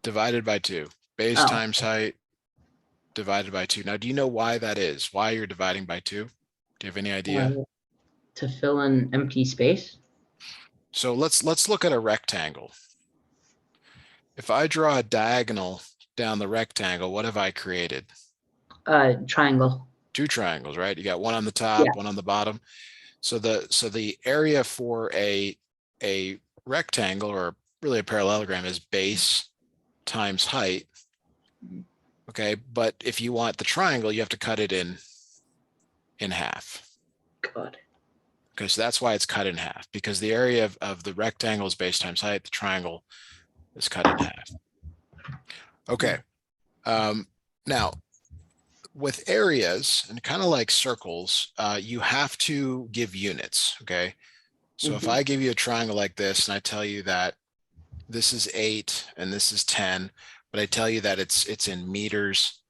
divided by 2. Base Oh. times height divided by 2. Now, do you know why that is? Why you're dividing by 2? Do you have any idea? To fill in empty space. So let's look at a rectangle. If I draw a diagonal down the rectangle, what have I created? Triangle. 2 triangles, right? You got one on the top, Yeah. one on the bottom. So the area for a rectangle, or really a parallelogram, is base times height. Okay, but if you want the triangle, you have to cut it in half. God. Okay, so that's why it's cut in half, because the area of the rectangle is base times height. The triangle is cut in half. Okay. Now, with areas, and kind of like circles, you have to give units, okay? So if I give you a triangle like this, and I tell you that this is 8 and this is 10, but I tell you that it's in meters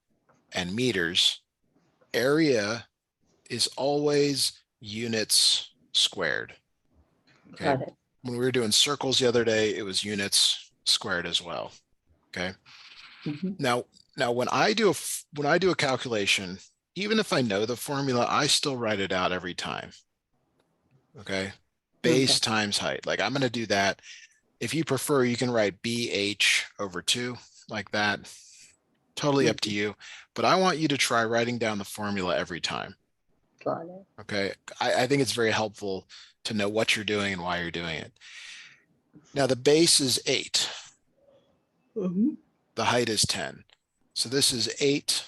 and meters, area is always units squared. Okay. Got it. When we were doing circles the other day, it was units squared as well. Okay. Now when I do a calculation, even if I know the formula, I still write it out every time. Okay. Base times height. Like, I'm going to do that. If you prefer, you can write BH over 2 like that. Totally up to you. But I want you to try writing down the formula every time. Got it. Okay. I think it's very helpful to know what you're doing and why you're doing it. Now, the base is 8. The height is 10. So this is 8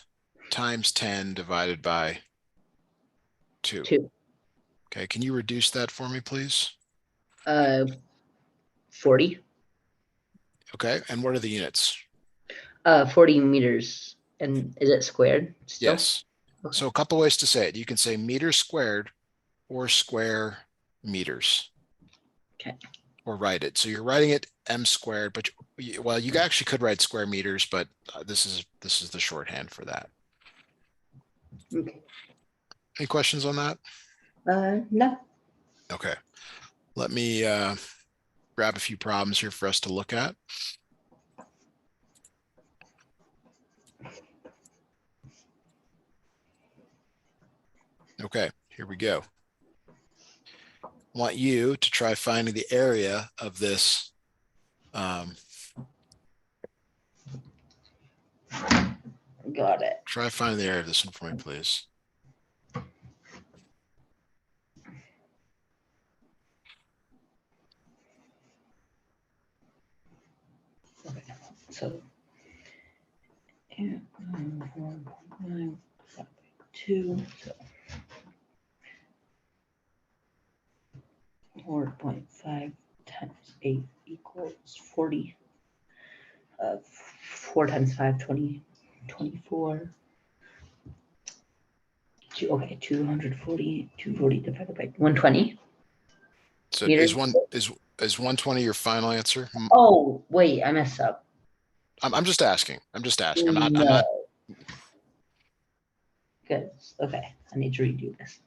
times 10 divided by 2. Okay. Can you reduce that for me, please? 40. Okay. And what are the units? 40 meters. And is it squared still? Yes. Okay. So a couple ways to say it. You can say meters squared or square meters. Okay. Or write it. So you're writing it m squared, but well, you actually could write square meters, but this is the shorthand for that. Okay. Any questions on that? No. Okay. Let me grab a few problems here for us to look at. Okay, here we go. I want you to try finding the area of this. Got it. Try finding the area of this one for me, please. Okay. So 2. So 4.5 times 8 equals 40. 4 times 5, 20, 24. Okay, 240 divided by 120. So meters. is 120 your final answer? Oh, wait, I messed up. I'm just asking. I'm No. not. Good. Okay, I need to redo this.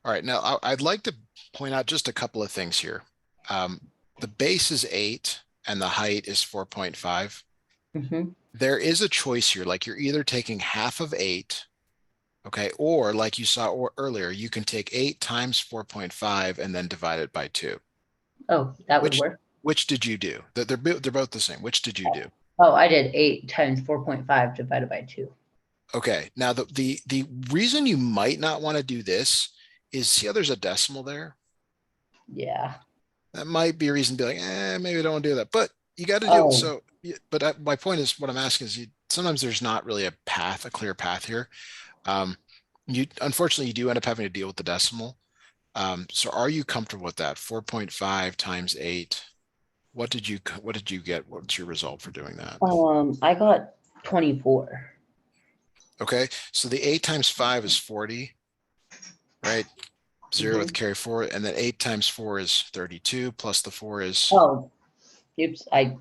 All right, now I'd like to point out just a couple of things here. The base is 8 and the height is 4.5. There is a choice here. Like, you're either taking half of 8, okay, or like you saw earlier, you can take 8 times 4.5 and then divide it by 2. Oh, that would work. Which did you do? They're both the same. Which did you do? Oh, I did 8 times 4.5 divided by 2. Okay, now the reason you might not want to do this is, see how there's a decimal there? Yeah. That might be a reason to be like, maybe I don't want to do that. But you got to do it. So, but my point is, what I'm asking is, sometimes there's not really a clear path here. Unfortunately, you do end up having to deal with the decimal. So are you comfortable with that? 4.5 times 8. What did you get? What's your result for doing that? I got 24. Okay, so the 8 times 5 is 40, right? 0 with carry forward, and then 8 times 4 is 32, plus the 4 is. Oh, oops! And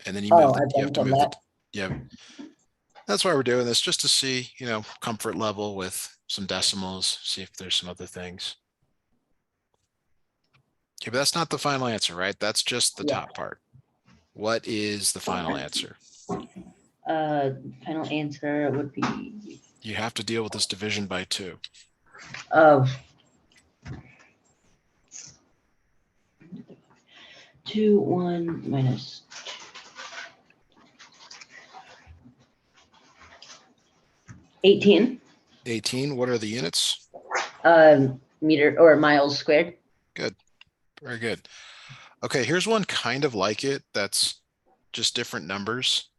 then you have to move it. Yeah, that's why we're doing this, just to see, comfort level with some decimals, see if there's some other things. Okay, but that's not the final answer, right? That's just the top part. What is the final answer? Final answer would be You have to deal with this division by 2. of 2, 1 minus 18. 18, what are the units? Meter or miles squared. Good. Very good. Okay, here's one kind of like it that's just different numbers.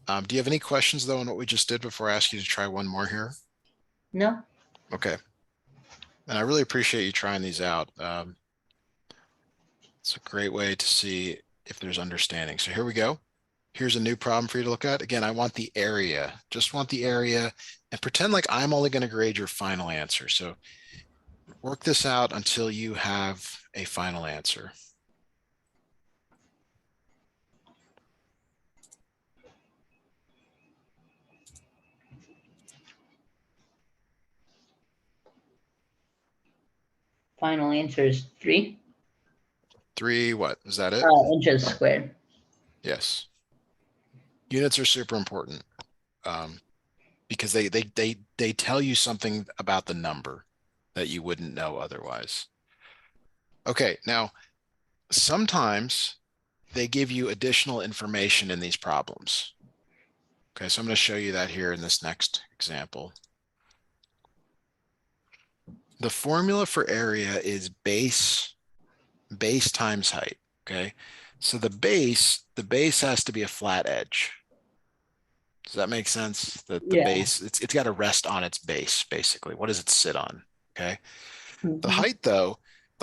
Do you have any questions though on what we just did before I ask you to try one more here? No. Okay. And I really appreciate you trying these out. It's a great way to see if there's understanding. So here we go. Here's a new problem for you to look at. Again, I want the area, just want the area, and pretend like I'm only going to grade your final answer. So work this out until you have a final answer. Final answer is 3. 3, what? Is that it? Inches squared. Yes. Units are super important because they tell you something about the number that you wouldn't know otherwise. Okay, now sometimes they give you additional information in these problems. Okay, so I'm going to show you that here in this next example. The formula for area is base times height. Okay, so the base has to be a flat edge. Does that make sense? The Yeah. base, it's got to rest on its base, basically. What does it sit on? Okay. The Mhm.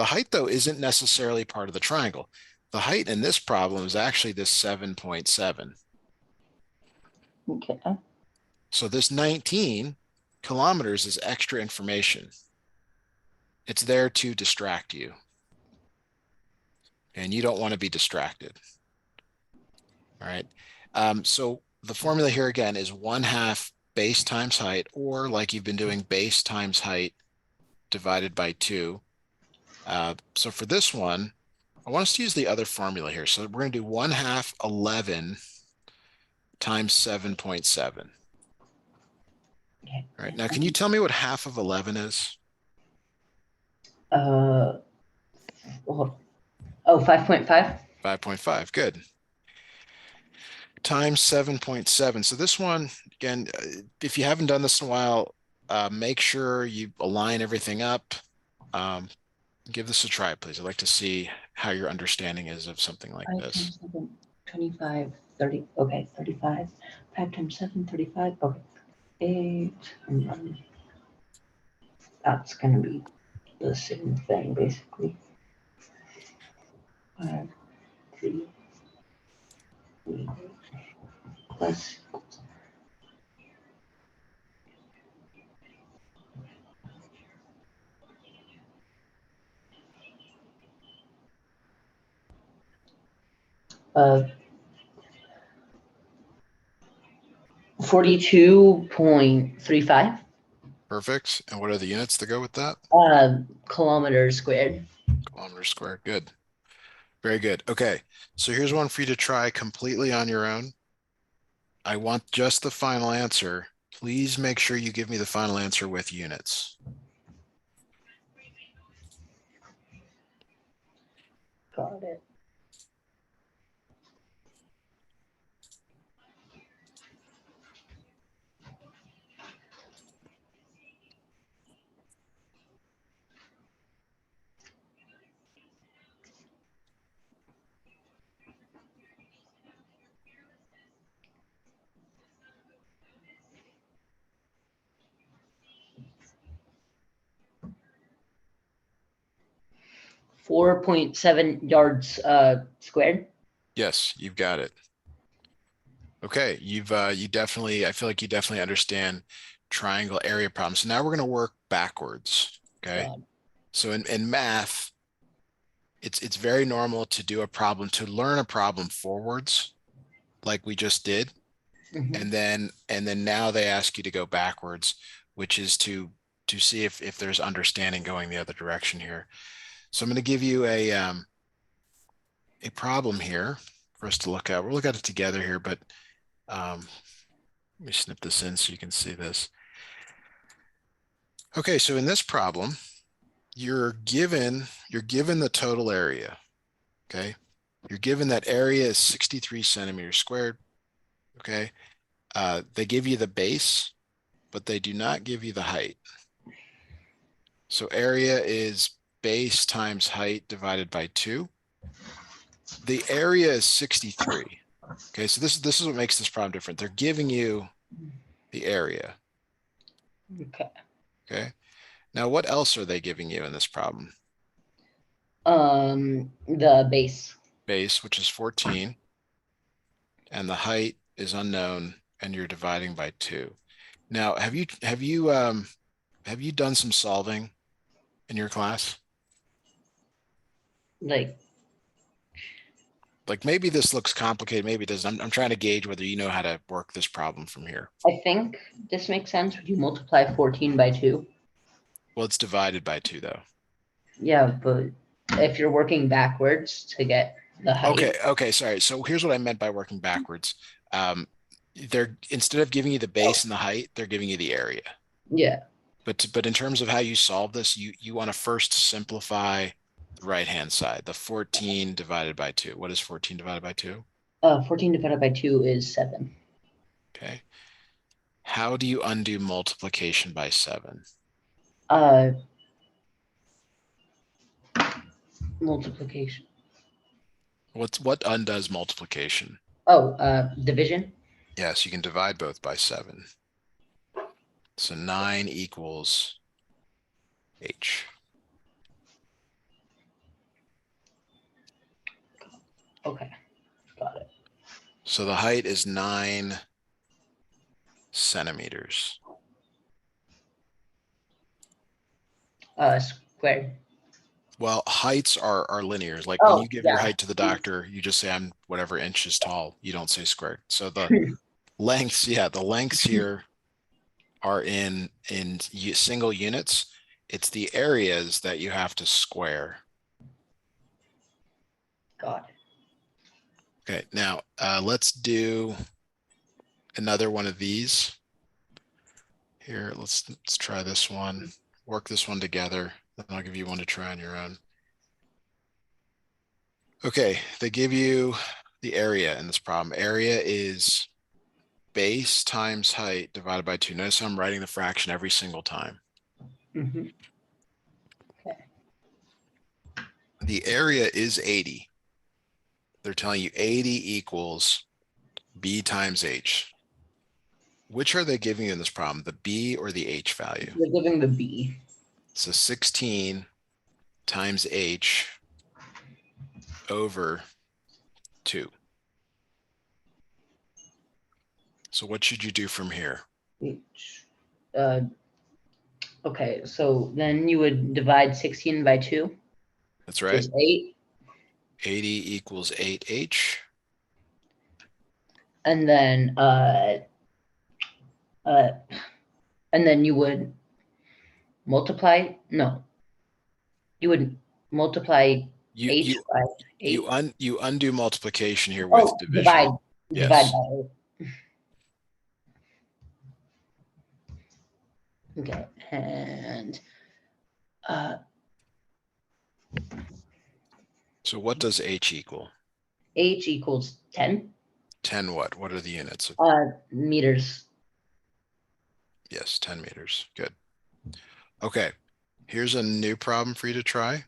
height though isn't necessarily part of the triangle. The height in this problem is actually this 7.7. Okay. So this 19 kilometers is extra information. It's there to distract you. And you don't want to be distracted. All right. So the formula here again is 1/2 base times height, or like you've been doing, base times height divided by 2. So for this one, I want us to use the other formula here. So we're going to do 1/2 11 times 7.7. Okay. All right. Now, can you tell me what half of 11 is? Oh, 5.5. 5.5. Good. Times 7.7. So this one, again, if you haven't done this in a while, make sure you align everything up. Give this a try, please. I'd like to see how your understanding is of something like 5 this. times 7, 25, 30. Okay, 35. 5 times 7, 35. Okay. 8. And then that's going to be the same thing, basically. 5, 3, 3 plus 42.35 Perfect. And what are the units that go with that? kilometers squared. Kilometers squared. Good. Very good. Okay. So here's one for you to try completely on your own. I want just the final answer. Please make sure you give me the final answer with units. Got it. $4.7 squared. Yes, you've got it. Okay, you definitely, I feel like you definitely understand triangle area problems. So now we're going to work backwards. Okay. So in math, it's very normal to do a problem, to learn a problem forwards, like we just did. Mhm. And then now they ask you to go backwards, which is to see if there's understanding going the other direction here. So I'm going to give you a problem here for us to look at. We'll look at it together here, but let me snip this in so you can see this. Okay, so in this problem, you're given the total area. Okay, you're given that area is 63 centimeters squared. Okay, they give you the base, but they do not give you the height. So area is base times height divided by 2. The area is 63. Okay, so this is what makes this problem different. They're giving you the area. Okay. Okay. Now, what else are they giving you in this problem? The base. Base, which is 14, and the height is unknown, and you're dividing by 2. Now, have you done some solving in your class? Like, Maybe this looks complicated, maybe it doesn't. I'm trying to gauge whether you know how to work this problem from here. I think this makes sense. Would you multiply 14 by 2? Well, it's divided by 2 though. Yeah, but if you're working backwards to get the height. Okay, sorry. So here's what I meant by working backwards. They're instead of giving you the base and the height, they're giving you the area. Yeah. But in terms of how you solve this, you want to first simplify the right-hand side, the 14 divided by 2. What is 14 divided by 2? 14 divided by 2 is 7. Okay. How do you undo multiplication by 7? Multiplication. What undoes multiplication? Division. Yes, you can divide both by 7. So 9 equals h. Okay, got it. So the height is 9 centimeters. Squared. Well, heights are linear. Like when Oh, you give your yeah. height to the doctor, you just say I'm whatever inches tall. You don't say squared. So the lengths, yeah, the lengths here are in single units. It's the areas that you have to square. Got it. Okay, now let's do another one of these. Here, let's try this one. Work this one together. Then I'll give you one to try on your own. Okay, they give you the area in this problem. Area is base times height divided by 2. Notice I'm writing the fraction every single time. Mm-hmm. The area is 80. They're telling you 80 equals b times h. Which are they giving you in this problem, the b or the h value? They're giving the B. So 16 times h over 2. So what should you do from here? H. Okay, so then you would divide 16 by 2. That's right. Is 8. 80 equals 8h. And then you would multiply. No, you would multiply You H you by 8. you undo multiplication here with division. Divide. Yes. Divide by 8. Okay, and So what does h equal? H equals 10. 10 what? What are the units? Meters. Yes, 10 meters. Good. Okay, here's a new problem for you to try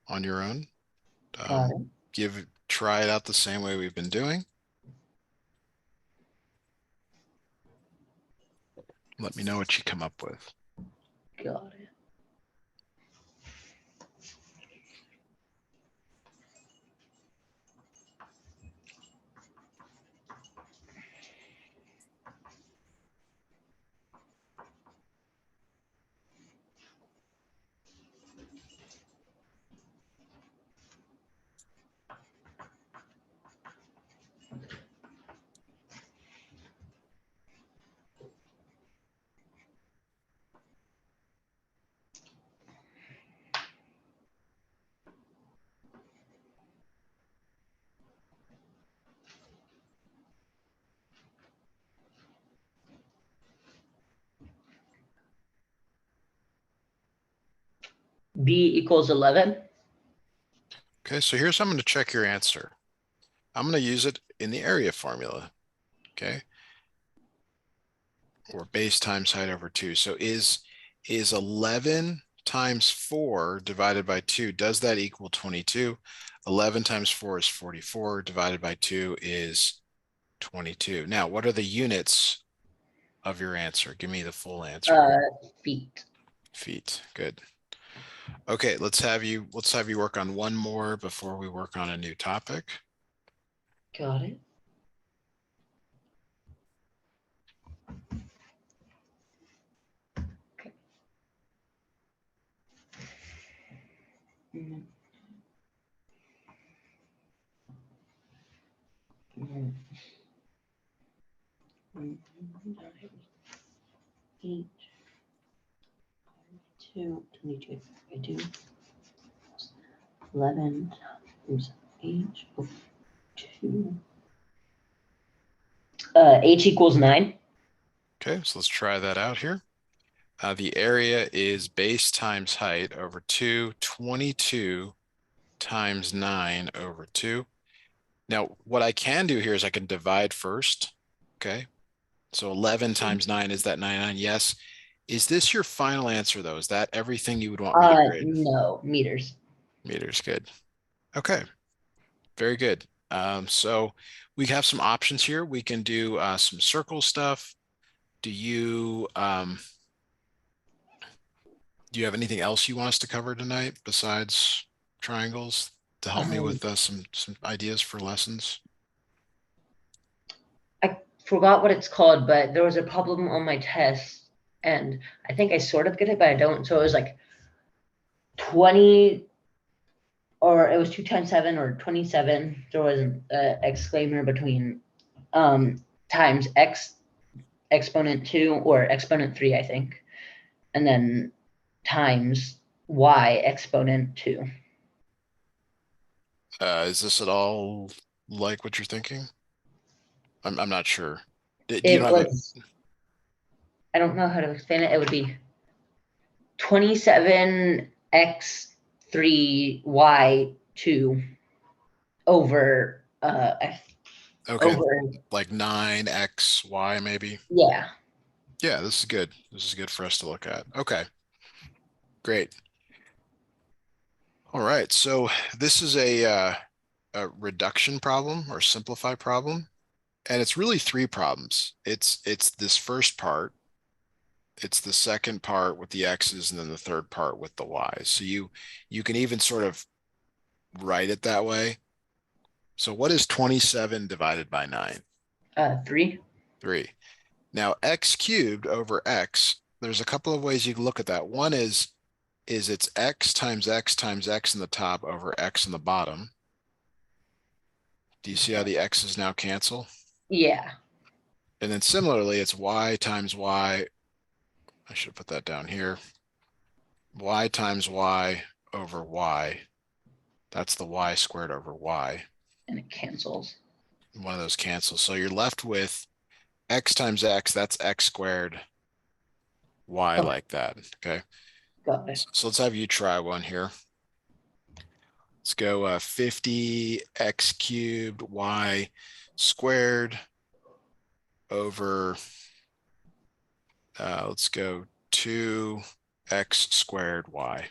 on your own. Got it. Try it out the same way we've been doing. Let me know what you come up with. Got it. b equals 11. Okay, so here's how I'm going to check your answer. I'm going to use it in the area formula. Okay. Or base times height over 2. So is 11 times 4 divided by 2, does that equal 22? 11 times 4 is 44, divided by 2 is 22. Now, what are the units of your answer? Give me the full answer. Feet. Feet. Good. Okay, let's have you work on one more before we work on a new topic. Got it. Okay. Mm. Mm. 8, 2, 22, 22, 11 times h over 2. H equals 9. Okay, so let's try that out here. The area is base times height over 2, 22 times 9 over 2. Now, what I can do here is I can divide first. Okay, so 11 times 9, is that 99? Yes. Is this your final answer, though? Is that everything you would want me to grade? No, meters. Meters, good. Okay, very good. So we have some options here. We can do some circle stuff. Do you have anything else you want us to cover tonight besides triangles to help me with some ideas for lessons? I forgot what it's called, but there was a problem on my test, and I think I sort of get it, but I don't. So it was like 20, or it was 2 times 7 or 27. There was an exclaimer between times x exponent 2 or exponent 3, I think, and then times y exponent 2. Is this at all like what you're thinking? I'm not sure. Do you It don't have a was, I don't know how to explain it. It would be 27x3y2 over okay, over like 9xy maybe? yeah. Yeah, this is good. This is good for us to look at. Okay, great. All right, so this is a reduction problem or simplify problem, and it's really three problems. It's this first part, it's the second part with the x's, and then the third part with the y's. So you can even sort of write it that way. So what is 27 divided by 9? 3. 3. Now x cubed over x, there's a couple of ways you can look at that. One is it's x times x times x in the top over x in the bottom. Do you see how the x's now cancel? Yeah. And then similarly, it's y times y. I should put that down here. Y times y over y. That's the y squared over y. And it cancels. One of those cancels. So you're left with x times x, that's x squared, y Okay, like that. Okay. got it. So let's have you try one here. Let's go 50x cubed y squared over, let's go 2x squared y.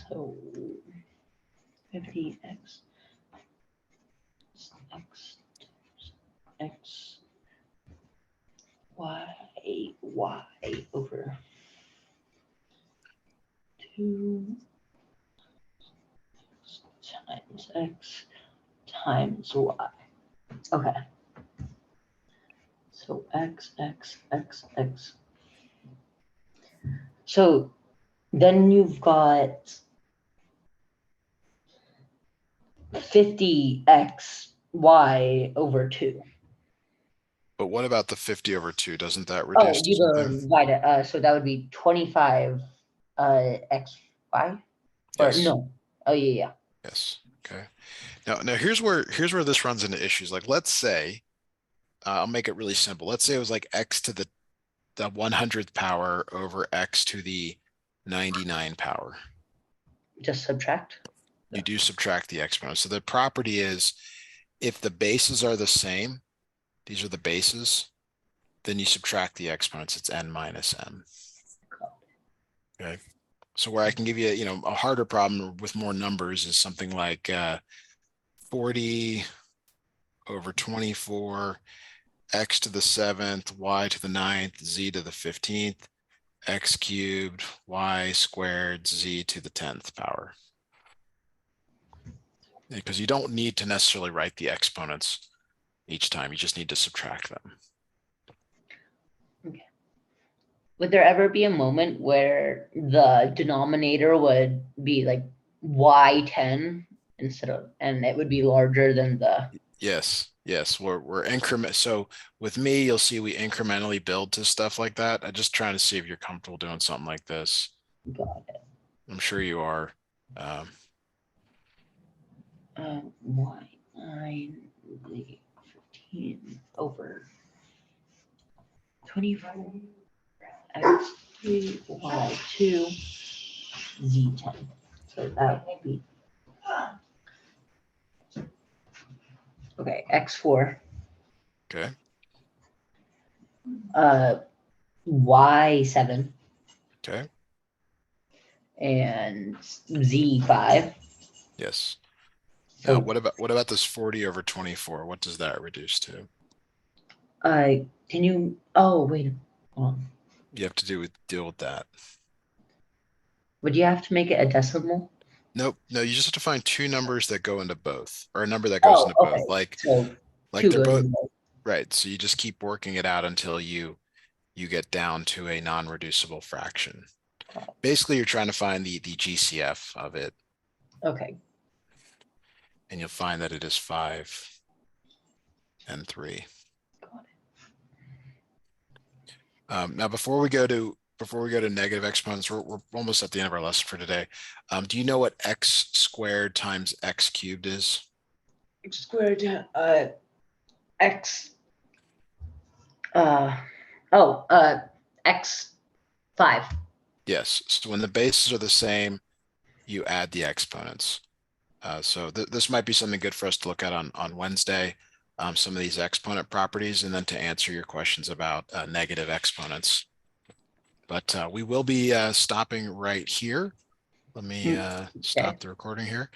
So 50x x x y over 2 times x times y. Okay. So x, x, x, x. So then you've got 50x y over 2. But what about the 50 over 2? Doesn't that Oh, reduce to you something? divide it. So that would be 25 x y? Or Yes. no. Oh, yeah, yeah. Yes. Okay. Now here's where this runs into issues. Like let's say, I'll make it really simple. Let's say it was like x to the 100th power over x to the 99 power. Just subtract. You do subtract the exponent. So the property is if the bases are the same, these are the bases, then you subtract the exponents. It's n minus m. Okay. So where I can give you, a harder problem with more numbers is something like 40 over 24, x to the 7th, y to the 9th, z to the 15th, x cubed, y squared, z to the 10th power. Because you don't need to necessarily write the exponents each time. You just need to subtract them. Okay. Would there ever be a moment where the denominator would be like y10 and it would be larger than the? Yes, we're increment. So with me, you'll see we incrementally build to stuff like that. I'm just trying to see if you're comfortable doing something like this. Got it. I'm sure you are. Y9 15 over 24 x3 y2 z10. So that would be okay. X4 Okay. y7 Okay. and z5. Yes. So Now, what about this 40 over 24? What does that reduce to? can you? Oh wait. Hold on. You have to deal with that. Would you have to make it a decimal? Nope. No, you just have to find two numbers that go into both, or a number that goes Oh, into okay. both. Like So two they're goes both in both. right. So you just keep working it out until you get down to a non-reducible fraction. Basically, you're trying to find the GCF of it, Okay. and you'll find that it is 5 and 3. Got it. Now, before we go to negative exponents, we're almost at the end of our lesson for today. Do you know what x squared times x cubed is? X squared x x5. Yes. So when the bases are the same, you add the exponents. So this might be something good for us to look at on Wednesday. Some of these exponent properties, and then to answer your questions about negative exponents. But we will be stopping right here. Let me stop the recording here.